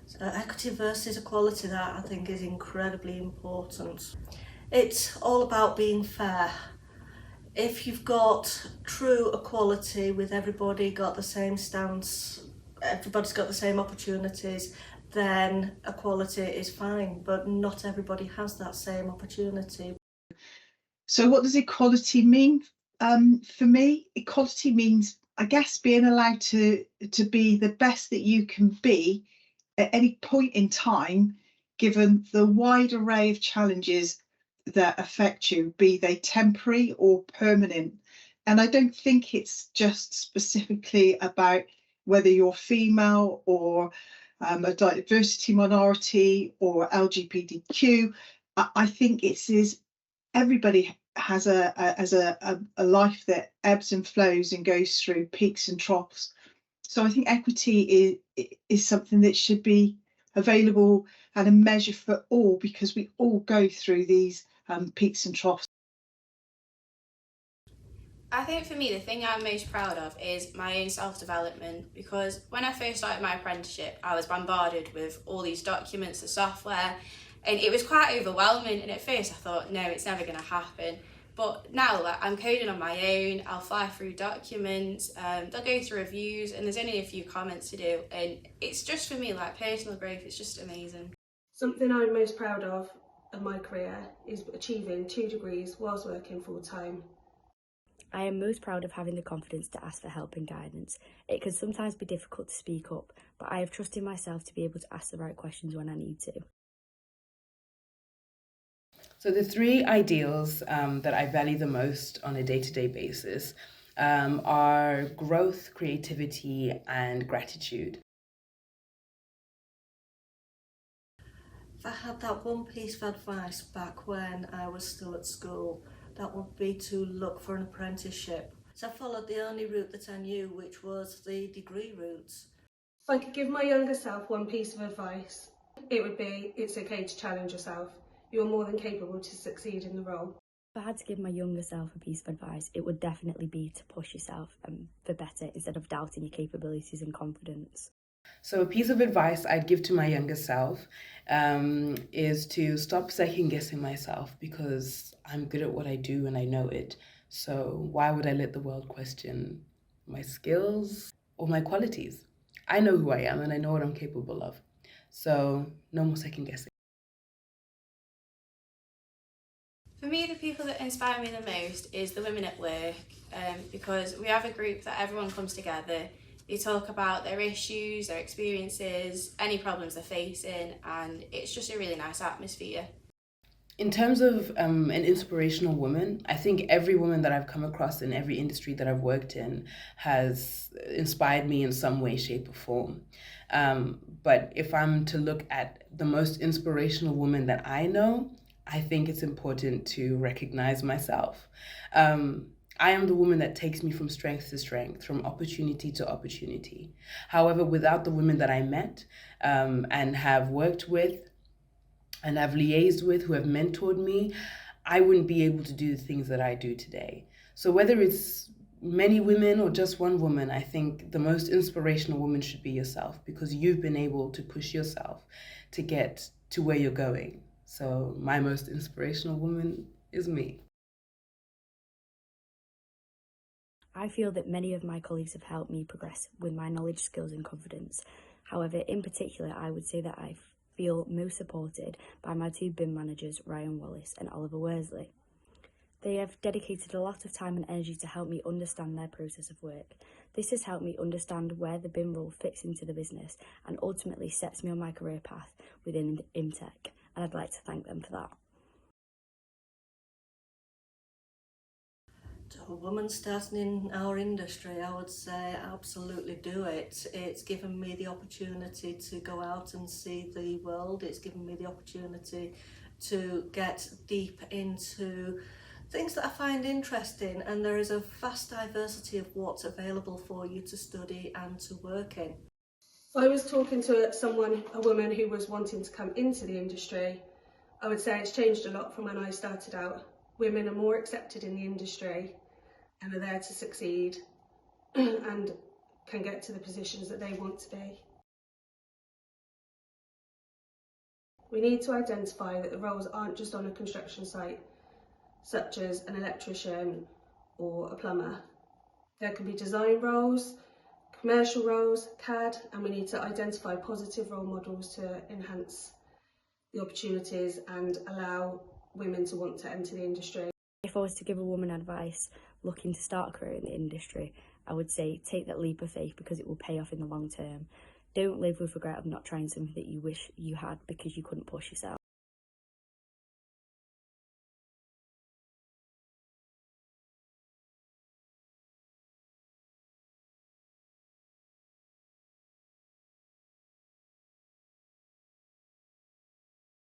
So equity versus equality, that I think is incredibly important. It's all about being fair. If you've got true equality with everybody got the same stance, everybody's got the same opportunities, then equality is fine, but not everybody has that same opportunity. So what does equality mean? For me, equality means, I guess, being allowed to be the best that you can be at any point in time, given the wide array of challenges that affect you, be they temporary or permanent. And I don't think it's just specifically about whether you're female or a diversity minority or LGBTQ. I think it is everybody has a life that ebbs and flows and goes through peaks and troughs. So I think equity is something that should be available and a measure for all, because we all go through these peaks and troughs. I think for me, the thing I'm most proud of is my own self-development, because when I first started my apprenticeship, I was bombarded with all these documents, the software, and it was quite overwhelming. And at first I thought, no, it's never going to happen. But now, like, I'm coding on my own, I'll fly through documents, they'll go through reviews, and there's only a few comments to do. And it's just, for me, like, personal growth, it's just amazing. Something I'm most proud of my career is achieving 2 degrees whilst working full time. I am most proud of having the confidence to ask for help and guidance. It can sometimes be difficult to speak up, but I have trusted myself to be able to ask the right questions when I need to. So the three ideals that I value the most on a day-to-day basis are growth, creativity, and gratitude. If I had that one piece of advice back when I was still at school, that would be to look for an apprenticeship. So I followed the only route that I knew, which was the degree route. If I could give my younger self one piece of advice, it would be, it's okay to challenge yourself. You're more than capable to succeed in the role. If I had to give my younger self a piece of advice, it would definitely be to push yourself for better instead of doubting your capabilities and confidence. So a piece of advice I'd give to my younger self is to stop second guessing myself, because I'm good at what I do and I know it. So why would I let the world question my skills or my qualities? I know who I am and I know what I'm capable of. So no more second guessing. For me, the people that inspire me the most is the women at work, because we have a group that everyone comes together. They talk about their issues, their experiences, any problems they're facing, and it's just a really nice atmosphere. In terms of an inspirational woman, I think every woman that I've come across in every industry that I've worked in has inspired me in some way, shape, or form. But if I'm to look at the most inspirational woman that I know, I think it's important to recognize myself. I am the woman that takes me from strength to strength, from opportunity to opportunity. However, without the women that I met and have worked with and have liaised with, who have mentored me, I wouldn't be able to do the things that I do today. So whether it's many women or just one woman, I think the most inspirational woman should be yourself, because you've been able to push yourself to get to where you're going. So my most inspirational woman is me. I feel that many of my colleagues have helped me progress with my knowledge, skills and confidence. However, in particular, I would say that I feel most supported by my two BIM managers, Ryan Wallace and Oliver Worsley. They have dedicated a lot of time and energy to help me understand their process of work. This has helped me understand where the BIM role fits into the business and ultimately sets me on my career path within Imtech, and I'd like to thank them for that. To a woman starting in our industry, I would say absolutely do it. It's given me the opportunity to go out and see the world. It's given me the opportunity to get deep into things that I find interesting, and there is a vast diversity of what's available for you to study and to work in. I was talking to a woman who was wanting to come into the industry. I would say it's changed a lot from when I started out. Women are more accepted in the industry and are there to succeed and can get to the positions that they want to be. We need to identify that the roles aren't just on a construction site, such as an electrician or a plumber. There can be design roles, commercial roles, CAD, and we need to identify positive role models to enhance the opportunities and allow women to want to enter the industry. If I was to give a woman advice looking to start a career in the industry, I would say take that leap of faith because it will pay off in the long term. Don't live with regret of not trying something that you wish you had because you couldn't push yourself.